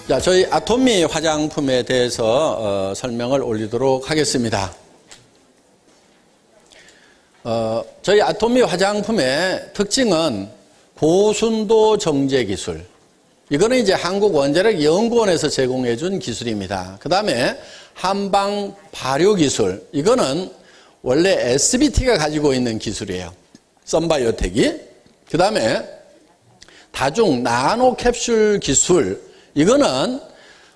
자, 저희 아토미 화장품에 대해서 설명을 올리도록 하겠습니다. 저희 아토미 화장품의 특징은 고순도 정제 기술. 이거는 이제 한국원자력연구원에서 제공해 준 기술입니다. 그 다음에 한방 발효 기술. 이거는 원래 SBT가 가지고 있는 기술이에요. 썬바이오텍이. 그 다음에 다중 나노 캡슐 기술. 이거는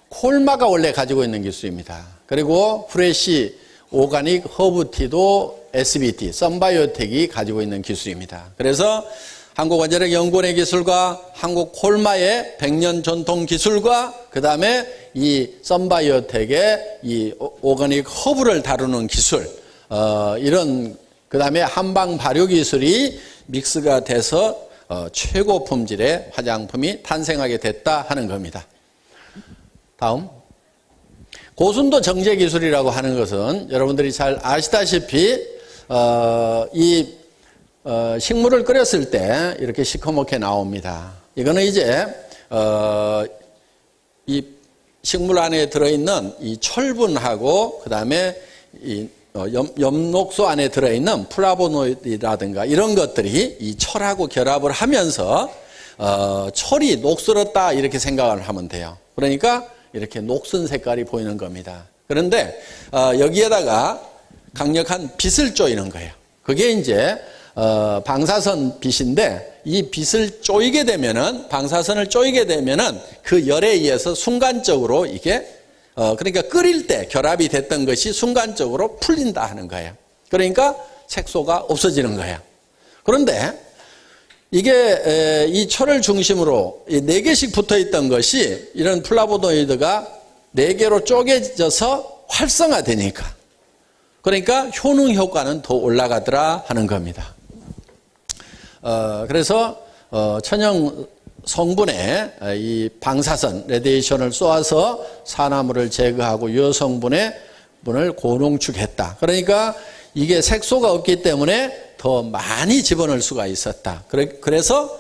콜마가 원래 가지고 있는 기술입니다. 그리고 프레시 오가닉 허브티도 SBT, 썬바이오텍이 가지고 있는 기술입니다. 그래서 한국원자력연구원의 기술과 한국 콜마의 100년 전통 기술과 그 다음에 이 썬바이오텍의 이 오가닉 허브를 다루는 기술, 이런 그 다음에 한방 발효 기술이 믹스가 돼서 최고 품질의 화장품이 탄생하게 됐다 하는 겁니다. 다음. 고순도 정제 기술이라고 하는 것은 여러분들이 잘 아시다시피 식물을 끓였을 때 이렇게 시커멓게 나옵니다. 이거는 이제 이 식물 안에 들어있는 이 철분하고 그 다음에 이 엽록소 안에 들어있는 플라보노이드라든가 이런 것들이 이 철하고 결합을 하면서 철이 녹슬었다 이렇게 생각을 하면 돼요. 그러니까 이렇게 녹슨 색깔이 보이는 겁니다. 그런데 여기에다가 강력한 빛을 쪼이는 거예요. 그게 이제 방사선 빛인데 이 빛을 쪼이게 되면은 방사선을 쪼이게 되면은 그 열에 의해서 순간적으로 이게 그러니까 끓일 때 결합이 됐던 것이 순간적으로 풀린다 하는 거예요. 그러니까 색소가 없어지는 거예요. 그런데 이게 이 철을 중심으로 4개씩 붙어 있던 것이 이런 플라보노이드가 4개로 쪼개져서 활성화되니까 그러니까 효능 효과는 더 올라가더라 하는 겁니다. 그래서 천연 성분의 이 방사선, 레디에이션을 쏘아서 산화물을 제거하고 유효성분의 분을 고농축했다. 그러니까 이게 색소가 없기 때문에 더 많이 집어넣을 수가 있었다. 그래서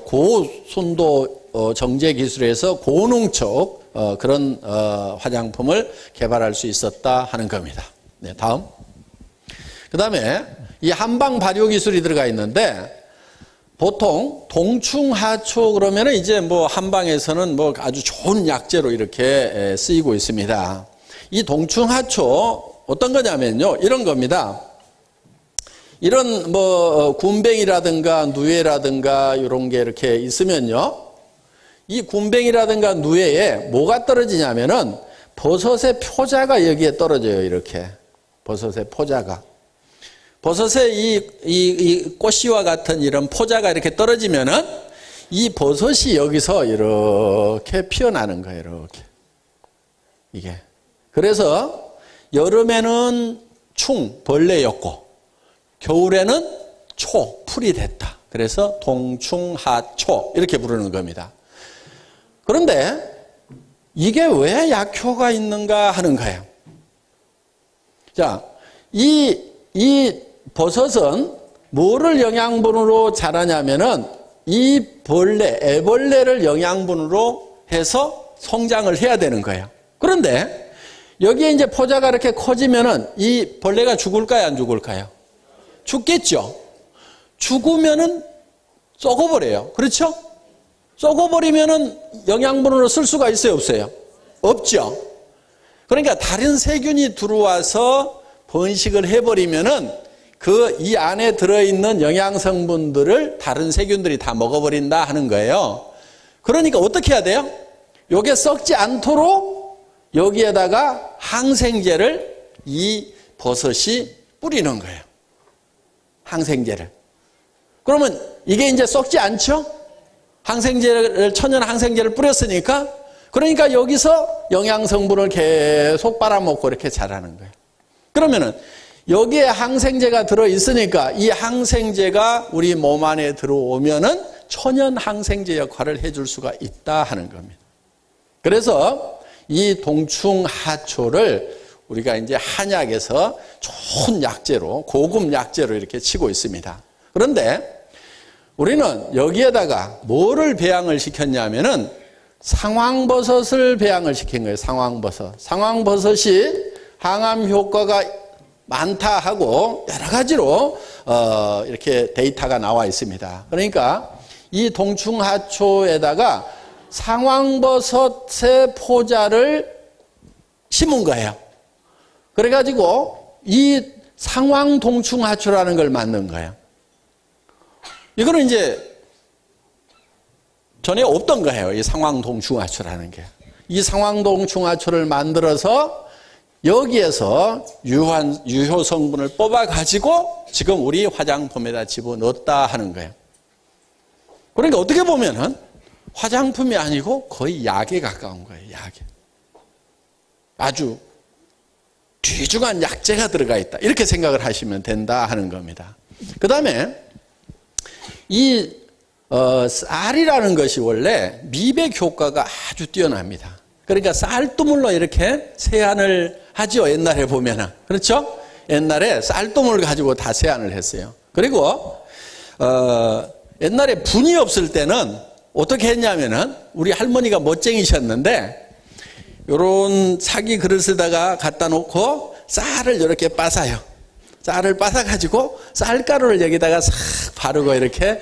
고순도 정제 기술에서 고농축 그런 화장품을 개발할 수 있었다 하는 겁니다. 네, 다음. 그 다음에 이 한방 발효 기술이 들어가 있는데 보통 동충하초 그러면은 이제 뭐 한방에서는 뭐 아주 좋은 약재로 이렇게 쓰이고 있습니다. 이 동충하초 어떤 거냐면요. 이런 겁니다. 이런 뭐 군뱅이라든가 누에라든가 이런 게 이렇게 있으면요. 이 군뱅이라든가 누에에 뭐가 떨어지냐면은 버섯의 포자가 여기에 떨어져요. 이렇게. 버섯의 포자가. 버섯의 이 꽃씨와 같은 이런 포자가 이렇게 떨어지면은 이 버섯이 여기서 이렇게 피어나는 거예요. 이렇게. 이게. 그래서 여름에는 벌레였고 겨울에는 풀이 됐다. 그래서 동충하초 이렇게 부르는 겁니다. 그런데 이게 왜 약효가 있는가 하는 거예요. 자, 이 버섯은 뭐를 영양분으로 자라냐면은 이 애벌레를 영양분으로 해서 성장을 해야 되는 거예요. 그런데 여기에 이제 포자가 이렇게 커지면은 이 벌레가 죽을까요? 안 죽을까요? 죽겠죠. 죽으면은 썩어버려요. 그렇죠? 썩어버리면은 영양분으로 쓸 수가 있어요? 없어요? 없죠. 그러니까 다른 세균이 들어와서 번식을 해버리면은 이 안에 들어있는 영양성분들을 다른 세균들이 다 먹어버린다 하는 거예요. 그러니까 어떻게 해야 돼요? 요게 썩지 않도록 여기에다가 항생제를 이 버섯이 뿌리는 거예요. 항생제를. 그러면 이게 이제 썩지 않죠? 천연 항생제를 뿌렸으니까 그러니까 여기서 영양성분을 계속 빨아먹고 이렇게 자라는 거예요. 그러면은 여기에 항생제가 들어있으니까 이 항생제가 우리 몸 안에 들어오면은 천연 항생제 역할을 해줄 수가 있다 하는 겁니다. 그래서 이 동충하초를 우리가 이제 한약에서 좋은 약재로, 고급 약재로 이렇게 치고 있습니다. 그런데 우리는 여기에다가 뭐를 배양을 시켰냐면은 상황버섯을 배양을 시킨 거예요. 상황버섯. 상황버섯이 항암 효과가 많다 하고 여러 가지로 이렇게 데이터가 나와 있습니다. 그러니까 이 동충하초에다가 상황버섯의 포자를 심은 거예요. 그래가지고 이 상황동충하초라는 걸 만든 거예요. 이거는 이제 전에 없던 거예요. 이 상황동충하초라는 게. 이 상황동충하초를 만들어서 여기에서 유효 성분을 뽑아가지고 지금 우리 화장품에다 집어넣었다 하는 거예요. 그러니까 어떻게 보면은 화장품이 아니고 거의 약에 가까운 거예요. 약에. 아주 귀중한 약재가 들어가 있다. 이렇게 생각을 하시면 된다 하는 겁니다. 그 다음에 이 쌀이라는 것이 원래 미백 효과가 아주 뛰어납니다. 그러니까 쌀두물로 이렇게 세안을 하죠. 옛날에 보면은. 그렇죠? 옛날에 쌀두물 가지고 다 세안을 했어요. 그리고 옛날에 분이 없을 때는 어떻게 했냐면은 우리 할머니가 멋쟁이셨는데 요런 사기 그릇에다가 갖다 놓고 쌀을 이렇게 빻아요. 쌀을 빻아가지고 쌀가루를 여기다가 싹 바르고 이렇게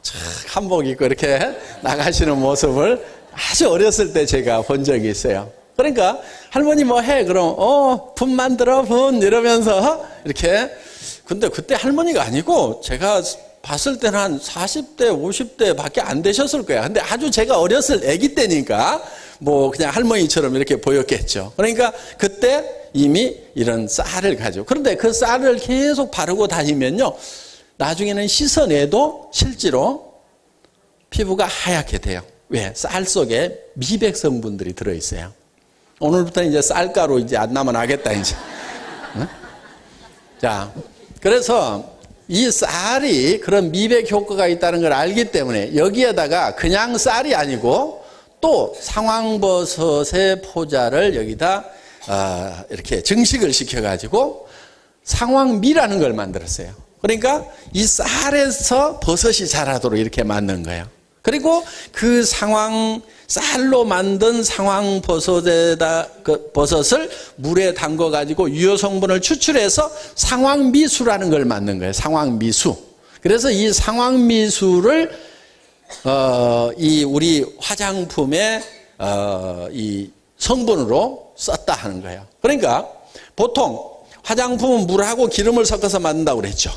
착 한복 입고 이렇게 나가시는 모습을 아주 어렸을 때 제가 본 적이 있어요. 그러니까 할머니 뭐 해? 그럼 분 만들어 분 이러면서 이렇게. 근데 그때 할머니가 아니고 제가 봤을 때는 한 40대 50대 밖에 안 되셨을 거야. 근데 아주 제가 어렸을 아기 때니까 뭐 그냥 할머니처럼 이렇게 보였겠죠. 그러니까 그때 이미 이런 쌀을 가지고. 그런데 그 쌀을 계속 바르고 다니면요, 나중에는 씻어내도 실제로 피부가 하얗게 돼요. 왜? 쌀 속에 미백 성분들이 들어있어요. 오늘부터 이제 쌀가루 이제 안 나면 하겠다 이제. 응? 자, 그래서 이 쌀이 그런 미백 효과가 있다는 걸 알기 때문에 여기에다가 그냥 쌀이 아니고 또 상황버섯의 포자를 여기다 이렇게 증식을 시켜가지고 상황미라는 걸 만들었어요. 그러니까 이 쌀에서 버섯이 자라도록 이렇게 만든 거예요. 그리고 그 쌀로 만든 버섯을 물에 담궈 가지고 유효 성분을 추출해서 상황미수라는 걸 만든 거예요. 상황미수. 그래서 이 상황미수를 이 우리 화장품의 이 성분으로 썼다 하는 거예요. 그러니까 보통 화장품은 물하고 기름을 섞어서 만든다고 그랬죠.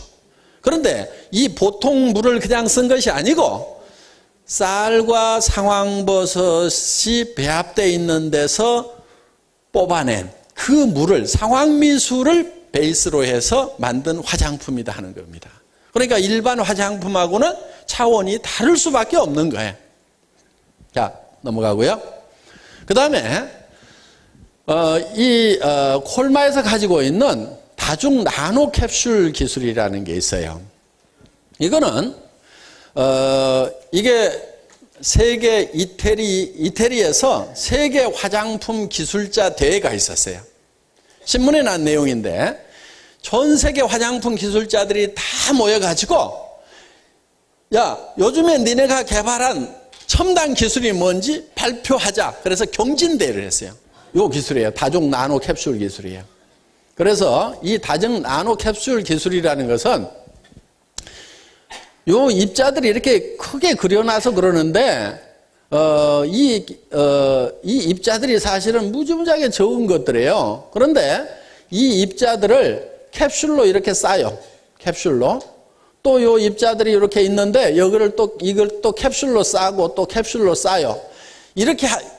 그런데 이 보통 물을 그냥 쓴 것이 아니고 쌀과 상황버섯이 배합되어 있는 데서 뽑아낸 그 물을, 상황미수를 베이스로 해서 만든 화장품이다 하는 겁니다. 그러니까 일반 화장품하고는 차원이 다를 수밖에 없는 거예요. 자, 넘어가고요. 그 다음에 콜마에서 가지고 있는 다중 나노 캡슐 기술이라는 게 있어요. 이거는 이게 세계 이태리에서 세계 화장품 기술자 대회가 있었어요. 신문에 난 내용인데 전 세계 화장품 기술자들이 다 모여가지고 야, 요즘에 니네가 개발한 첨단 기술이 뭔지 발표하자. 그래서 경진대회를 했어요. 요 기술이에요. 다중 나노 캡슐 기술이에요. 그래서 이 다중 나노 캡슐 기술이라는 것은 요 입자들이 이렇게 크게 그려놔서 그러는데 이 입자들이 사실은 무지무지하게 적은 것들이에요. 그런데 이 입자들을 캡슐로 이렇게 싸요. 캡슐로. 또 요 입자들이 이렇게 있는데 이걸 또 캡슐로 싸고 또 캡슐로 싸요.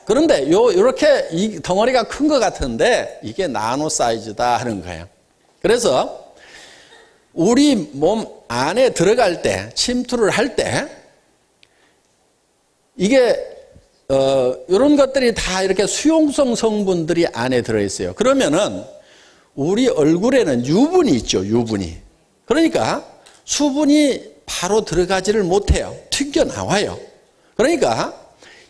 그런데 이렇게 이 덩어리가 큰 것 같은데 이게 나노 사이즈다 하는 거예요. 그래서 우리 몸 안에 들어갈 때, 침투를 할 때, 이게, 이런 것들이 다 이렇게 수용성 성분들이 안에 들어있어요. 그러면은, 우리 얼굴에는 유분이 있죠, 유분이. 그러니까, 수분이 바로 들어가지를 못해요. 튕겨 나와요. 그러니까,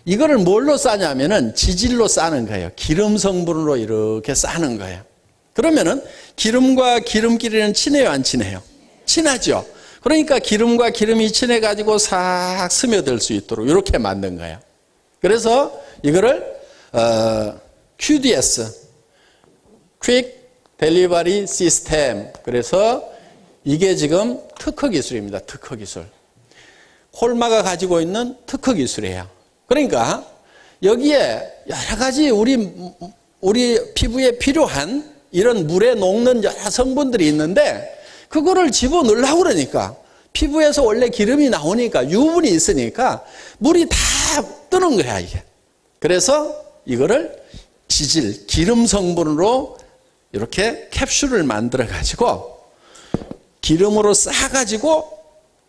이거를 뭘로 싸냐면은 지질로 싸는 거예요. 기름 성분으로 이렇게 싸는 거예요. 그러면은, 기름과 기름끼리는 친해요, 안 친해요? 친하죠. 그러니까 기름과 기름이 친해가지고 싹 스며들 수 있도록 이렇게 만든 거예요. 그래서 이거를 QDS, Quick Delivery System. 그래서 이게 지금 특허 기술입니다. 특허 기술. 콜마가 가지고 있는 특허 기술이에요. 그러니까 여기에 여러 가지 우리 피부에 필요한 이런 물에 녹는 여러 성분들이 있는데 그거를 집어넣으려고 그러니까 피부에서 원래 기름이 나오니까 유분이 있으니까 물이 다 뜨는 거야, 이게. 그래서 이거를 지질, 기름 성분으로 이렇게 캡슐을 만들어 가지고 기름으로 싸가지고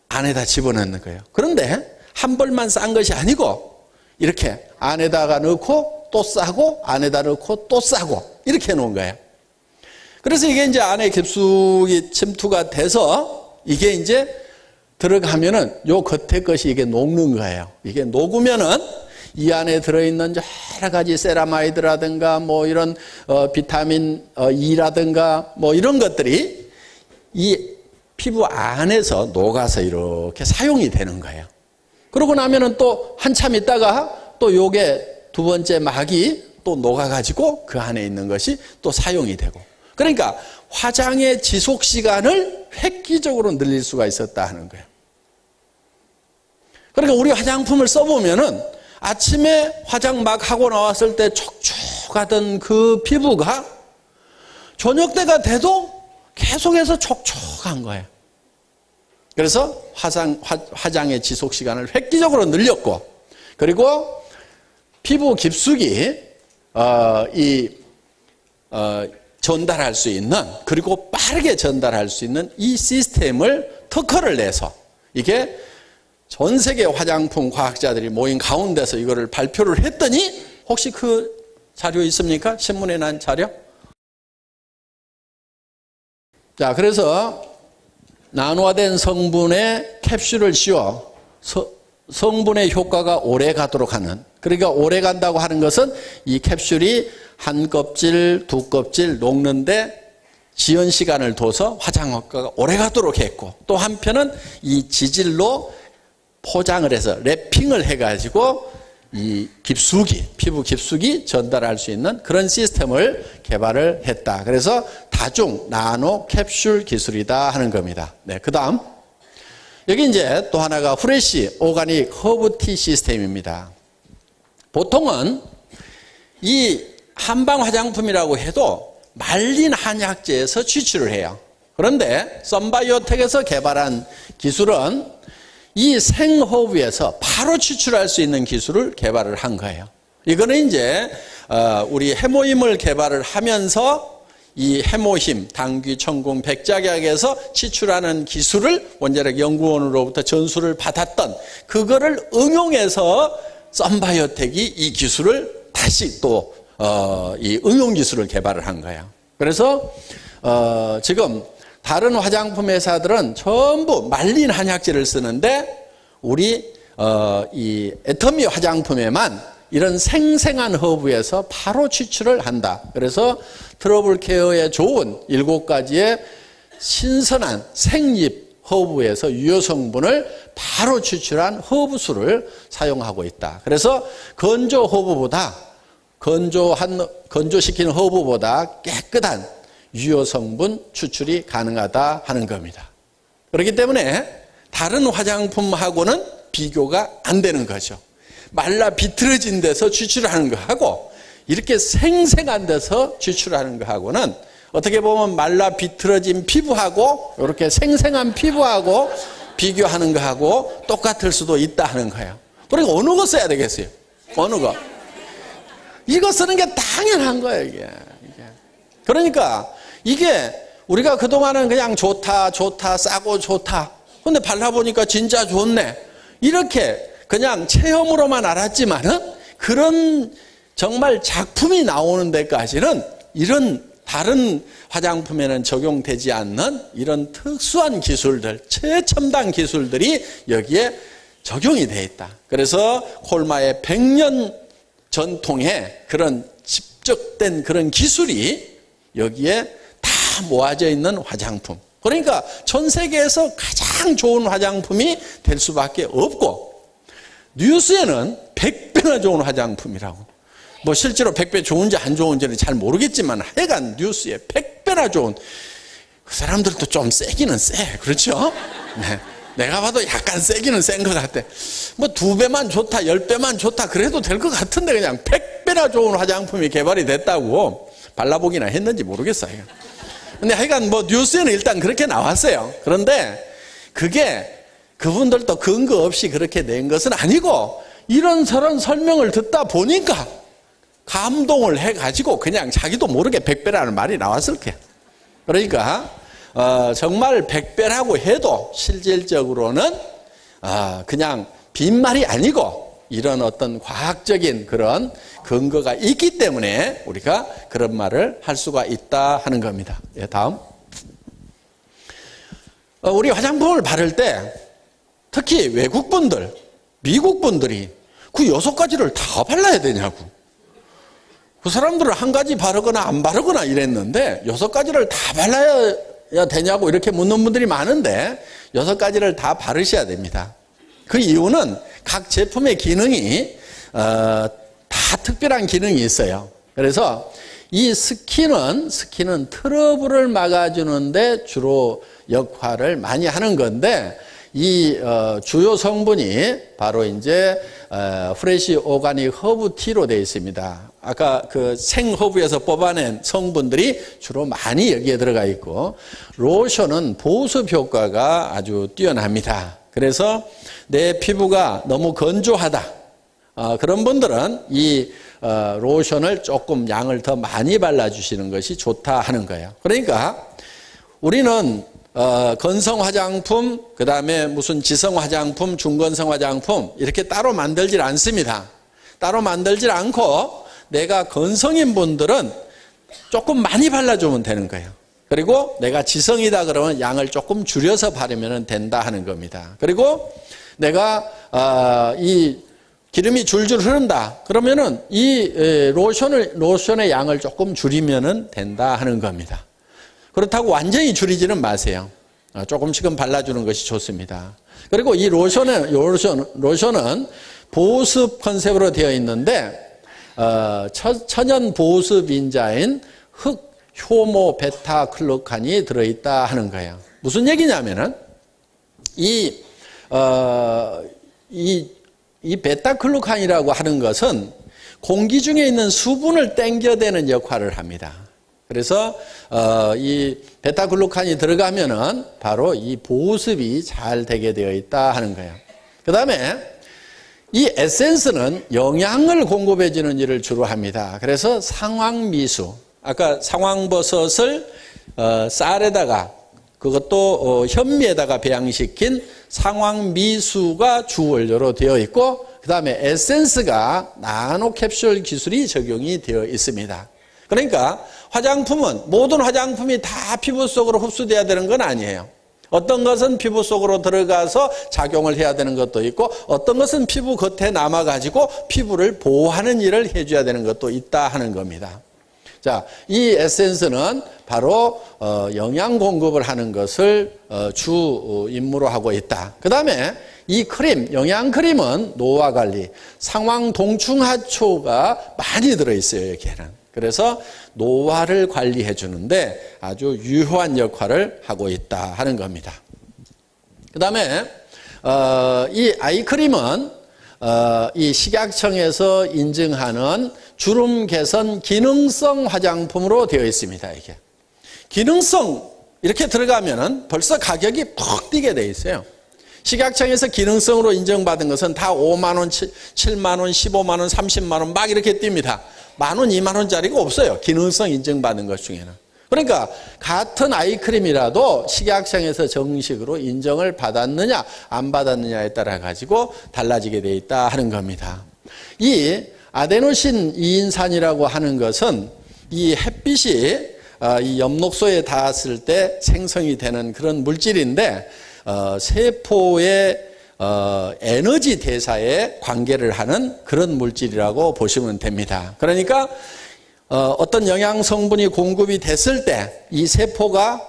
안에다 집어넣는 거예요. 그런데 한 벌만 싼 것이 아니고 이렇게 안에다가 넣고 또 싸고 안에다 넣고 또 싸고 이렇게 해놓은 거예요. 그래서 이게 이제 안에 깊숙이 침투가 돼서 이게 이제 들어가면은 요 겉에 것이 이게 녹는 거예요. 이게 녹으면은 이 안에 들어있는 여러 가지 세라마이드라든가 뭐 이런 비타민 E라든가 뭐 이런 것들이 이 피부 안에서 녹아서 이렇게 사용이 되는 거예요. 그러고 나면은 또 한참 있다가 또 요게 두 번째 막이 또 녹아가지고 그 안에 있는 것이 또 사용이 되고. 그러니까 화장의 지속 시간을 획기적으로 늘릴 수가 있었다 하는 거예요. 그러니까 우리 화장품을 써보면은 아침에 화장 막 하고 나왔을 때 촉촉하던 그 피부가 저녁 때가 돼도 계속해서 촉촉한 거예요. 그래서 화장의 지속 시간을 획기적으로 늘렸고, 그리고 피부 깊숙이 전달할 수 있는, 그리고 빠르게 전달할 수 있는 이 시스템을 특허를 내서 이게 전 세계 화장품 과학자들이 모인 가운데서 이거를 발표를 했더니 혹시 그 자료 있습니까? 신문에 난 자료? 자, 그래서 나노화된 성분에 캡슐을 씌워 성분의 효과가 오래 가도록 하는, 그러니까 오래 간다고 하는 것은 이 캡슐이 한 껍질, 두 껍질 녹는데 지연 시간을 둬서 화장 효과가 오래 가도록 했고, 또 한편은 이 지질로 포장을 해서 랩핑을 해가지고 이 깊숙이, 피부 깊숙이 전달할 수 있는 그런 시스템을 개발을 했다. 그래서 다중 나노 캡슐 기술이다 하는 겁니다. 네, 그 다음 여기 이제 또 하나가 프레시 오가닉 허브티 시스템입니다. 보통은 이 한방 화장품이라고 해도 말린 한약재에서 추출을 해요. 그런데 썬바이오텍에서 개발한 기술은 이 생허브에서 바로 추출할 수 있는 기술을 개발을 한 거예요. 이거는 이제 우리 해모임을 개발을 하면서 이 해모힘, 당귀, 청궁, 백작약에서 추출하는 기술을 원자력 연구원으로부터 전수를 받았던 그거를 응용해서 썬바이오텍이 이 기술을 다시 또 이 응용 기술을 개발을 한 거예요. 그래서 지금 다른 화장품 회사들은 전부 말린 한약재를 쓰는데 우리 이 애터미 화장품에만 이런 생생한 허브에서 바로 추출을 한다. 그래서 트러블 케어에 좋은 7가지의 신선한 생잎 허브에서 유효 성분을 바로 추출한 허브수를 사용하고 있다. 그래서 건조시킨 허브보다 깨끗한 유효 성분 추출이 가능하다 하는 겁니다. 그렇기 때문에 다른 화장품하고는 비교가 안 되는 거죠. 말라 비틀어진 데서 추출하는 거하고 이렇게 생생한 데서 추출하는 거하고는 어떻게 보면 말라 비틀어진 피부하고 이렇게 생생한 피부하고 비교하는 거하고 똑같을 수도 있다 하는 거예요. 그러니까 어느 거 써야 되겠어요? 어느 거? 이거 쓰는 게 당연한 거예요, 이게. 그러니까 이게 우리가 그동안은 그냥 좋다, 싸고 좋다. 근데 발라보니까 진짜 좋네. 이렇게 그냥 체험으로만 알았지만은 그런 정말 작품이 나오는 데까지는 이런 다른 화장품에는 적용되지 않는 이런 특수한 기술들, 최첨단 기술들이 여기에 적용이 돼 있다. 그래서 콜마의 100년 전통의 그런 집적된 그런 기술이 여기에 다 모아져 있는 화장품. 그러니까 전 세계에서 가장 좋은 화장품이 될 수밖에 없고, 뉴스에는 100배나 좋은 화장품이라고. 뭐 실제로 100배 좋은지 안 좋은지는 잘 모르겠지만 하여간 뉴스에 100배나 좋은, 그 사람들도 좀 세기는 세. 그렇죠? 네. 내가 봐도 약간 세기는 센 것 같아. 뭐 2배만 좋다, 10배만 좋다 그래도 될 것 같은데 그냥 100배나 좋은 화장품이 개발이 됐다고 발라보기나 했는지 모르겠어요. 근데 하여간 뭐 뉴스에는 일단 그렇게 나왔어요. 그런데 그게 그분들도 근거 없이 그렇게 낸 것은 아니고 이런저런 설명을 듣다 보니까 감동을 해가지고 그냥 자기도 모르게 100배라는 말이 나왔을 거야. 그러니까 정말 100배라고 해도 실질적으로는 그냥 빈말이 아니고 이런 어떤 과학적인 그런 근거가 있기 때문에 우리가 그런 말을 할 수가 있다 하는 겁니다. 예, 다음. 우리 화장품을 바를 때 특히 외국분들, 미국분들이 그 6가지를 다 발라야 되냐고. 그 사람들은 한 가지 바르거나 안 바르거나 이랬는데 6가지를 다 발라야 되냐고 이렇게 묻는 분들이 많은데 6가지를 다 바르셔야 됩니다. 그 이유는 각 제품의 기능이 다 특별한 기능이 있어요. 그래서 이 스킨은 트러블을 막아주는데 주로 역할을 많이 하는 건데 이 주요 성분이 바로 이제 프레시 오가닉 허브 티로 되어 있습니다. 아까 그 생허브에서 뽑아낸 성분들이 주로 많이 여기에 들어가 있고 로션은 보습 효과가 아주 뛰어납니다. 그래서 내 피부가 너무 건조하다 그런 분들은 이 로션을 조금 양을 더 많이 발라주시는 것이 좋다 하는 거예요. 그러니까 우리는 건성 화장품, 그 다음에 무슨 지성 화장품, 중건성 화장품 이렇게 따로 만들질 않습니다. 따로 만들질 않고 내가 건성인 분들은 조금 많이 발라주면 되는 거예요. 그리고 내가 지성이다 그러면 양을 조금 줄여서 바르면 된다 하는 겁니다. 그리고 내가 이 기름이 줄줄 흐른다 그러면은 이 로션의 양을 조금 줄이면 된다 하는 겁니다. 그렇다고 완전히 줄이지는 마세요. 조금씩은 발라주는 것이 좋습니다. 그리고 이 로션은 보습 컨셉으로 되어 있는데 천연 보습 인자인 흑 효모 베타 클루칸이 들어있다 하는 거예요. 무슨 얘기냐면은 이 베타 클루칸이라고 하는 것은 공기 중에 있는 수분을 땡겨대는 역할을 합니다. 그래서 이 베타글루칸이 들어가면은 바로 이 보습이 잘 되게 되어 있다 하는 거예요. 그 다음에 이 에센스는 영양을 공급해 주는 일을 주로 합니다. 그래서 상황미수, 아까 상황버섯을 쌀에다가 그것도 현미에다가 배양시킨 상황미수가 주원료로 되어 있고 그 다음에 에센스가 나노캡슐 기술이 적용이 되어 있습니다. 그러니까 화장품은 모든 화장품이 다 피부 속으로 흡수돼야 되는 건 아니에요. 어떤 것은 피부 속으로 들어가서 작용을 해야 되는 것도 있고 어떤 것은 피부 겉에 남아가지고 피부를 보호하는 일을 해줘야 되는 것도 있다 하는 겁니다. 자, 이 에센스는 바로 영양 공급을 하는 것을 주 임무로 하고 있다. 그 다음에 이 크림, 영양 크림은 노화 관리, 상황 동충하초가 많이 들어있어요, 여기에는. 그래서 노화를 관리해 주는데 아주 유효한 역할을 하고 있다 하는 겁니다. 그 다음에 이 아이크림은 이 식약청에서 인증하는 주름 개선 기능성 화장품으로 되어 있습니다. 이게 기능성 이렇게 들어가면은 벌써 가격이 퍽 뛰게 돼 있어요. 식약청에서 기능성으로 인정받은 것은 다 5만 원, 7만 원, 15만 원, 30만 원 막 이렇게 뜁니다. 만 원, 2만 원짜리가 없어요. 기능성 인정받은 것 중에는. 그러니까 같은 아이크림이라도 식약청에서 정식으로 인정을 받았느냐 안 받았느냐에 따라 가지고 달라지게 돼 있다 하는 겁니다. 이 아데노신 2인산이라고 하는 것은 이 햇빛이 이 엽록소에 닿았을 때 생성이 되는 그런 물질인데 세포의 에너지 대사에 관계를 하는 그런 물질이라고 보시면 됩니다. 그러니까 어떤 영양 성분이 공급이 됐을 때 이 세포가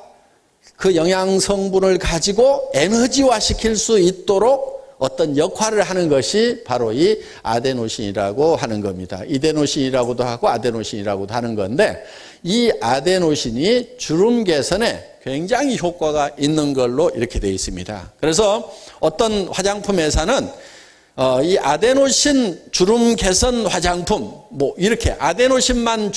그 영양 성분을 가지고 에너지화 시킬 수 있도록 어떤 역할을 하는 것이 바로 이 아데노신이라고 하는 겁니다. 이데노신이라고도 하고 아데노신이라고도 하는 건데, 이 아데노신이 주름 개선에 굉장히 효과가 있는 걸로 이렇게 되어 있습니다. 그래서 어떤 화장품 회사는 이 아데노신 주름 개선 화장품, 뭐 이렇게 아데노신만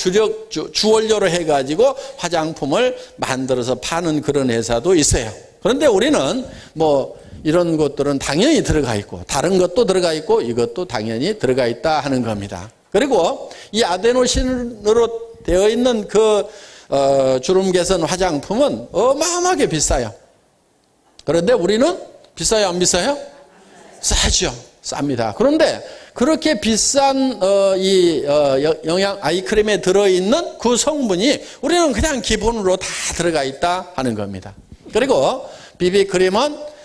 주원료로 해가지고 화장품을 만들어서 파는 그런 회사도 있어요. 그런데 우리는 뭐 이런 것들은 당연히 들어가 있고, 다른 것도 들어가 있고, 이것도 당연히 들어가 있다 하는 겁니다. 그리고 이 아데노신으로 되어 있는 그 주름 개선 화장품은 어마어마하게 비싸요. 그런데 우리는 비싸요, 안 비싸요? 싸죠. 쌉니다. 그런데 그렇게 비싼 영양 아이크림에 들어있는 그 성분이 우리는 그냥 기본으로 다 들어가 있다 하는 겁니다. 그리고 비비크림은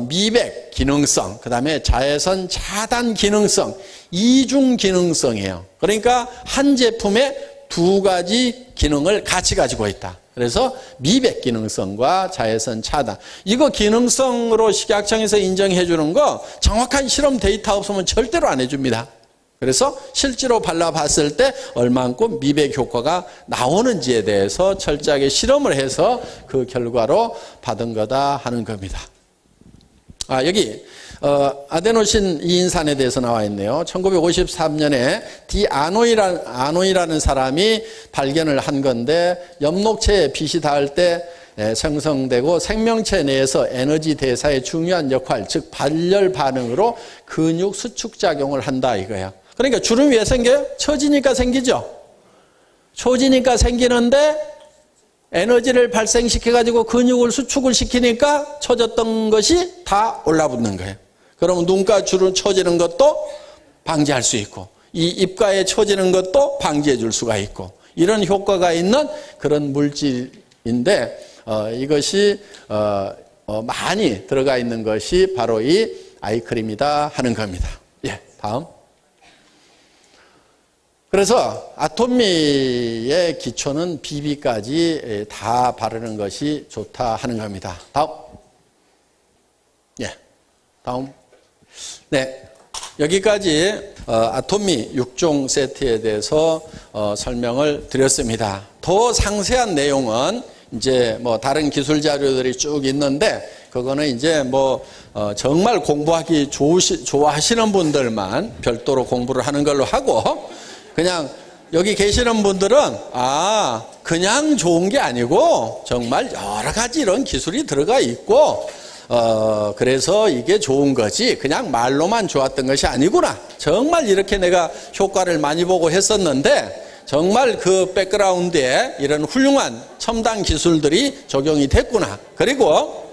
미백 기능성, 그 다음에 자외선 차단 기능성, 이중 기능성이에요. 그러니까 한 제품에 두 가지 기능을 같이 가지고 있다. 그래서 미백 기능성과 자외선 차단, 이거 기능성으로 식약청에서 인정해 주는 거 정확한 실험 데이터 없으면 절대로 안 해줍니다. 그래서 실제로 발라봤을 때 얼만큼 미백 효과가 나오는지에 대해서 철저하게 실험을 해서 그 결과로 받은 거다 하는 겁니다. 여기 아데노신 이인산에 대해서 나와 있네요. 1953년에 아노이라는 사람이 발견을 한 건데, 엽록체에 빛이 닿을 때 생성되고 생명체 내에서 에너지 대사에 중요한 역할, 즉 발열 반응으로 근육 수축 작용을 한다 이거예요. 그러니까 주름이 왜 생겨요? 처지니까 생기죠. 처지니까 생기는데 에너지를 발생시켜가지고 근육을 수축을 시키니까 처졌던 것이 다 올라붙는 거예요. 그러면 눈가 주름 처지는 것도 방지할 수 있고, 이 입가에 처지는 것도 방지해 줄 수가 있고, 이런 효과가 있는 그런 물질인데, 이것이 많이 들어가 있는 것이 바로 이 아이크림이다 하는 겁니다. 예, 다음. 그래서 아토미의 기초는 비비까지 다 바르는 것이 좋다 하는 겁니다. 다음. 예, 다음. 네, 여기까지 아토미 6종 세트에 대해서 설명을 드렸습니다. 더 상세한 내용은 이제 뭐 다른 기술 자료들이 쭉 있는데, 그거는 이제 뭐 정말 공부하기 좋아하시는 분들만 별도로 공부를 하는 걸로 하고, 그냥 여기 계시는 분들은 그냥 좋은 게 아니고 정말 여러 가지 이런 기술이 들어가 있고, 그래서 이게 좋은 거지 그냥 말로만 좋았던 것이 아니구나, 정말 이렇게 내가 효과를 많이 보고 했었는데 정말 그 백그라운드에 이런 훌륭한 첨단 기술들이 적용이 됐구나. 그리고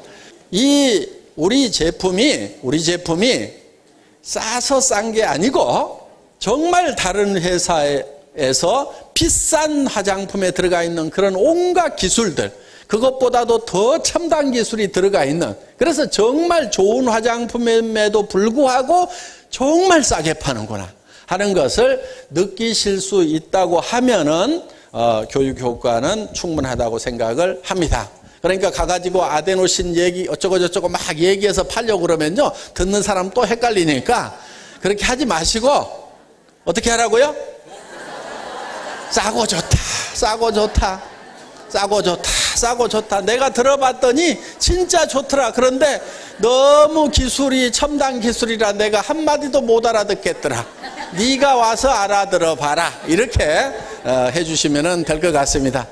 우리 제품이 싸서 싼 게 아니고 정말 다른 회사에서 비싼 화장품에 들어가 있는 그런 온갖 기술들, 그것보다도 더 첨단 기술이 들어가 있는, 그래서 정말 좋은 화장품임에도 불구하고 정말 싸게 파는구나 하는 것을 느끼실 수 있다고 하면은 교육 효과는 충분하다고 생각을 합니다. 그러니까 가가지고 아데노신 얘기 어쩌고저쩌고 막 얘기해서 팔려고 그러면요, 듣는 사람 또 헷갈리니까 그렇게 하지 마시고 어떻게 하라고요? 싸고 좋다, 싸고 좋다, 싸고 좋다, 싸고 좋다. 내가 들어봤더니 진짜 좋더라. 그런데 너무 기술이 첨단 기술이라 내가 한마디도 못 알아듣겠더라. 네가 와서 알아들어 봐라. 이렇게 해주시면 될 것 같습니다.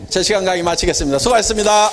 제 시간 강의 마치겠습니다. 수고하셨습니다.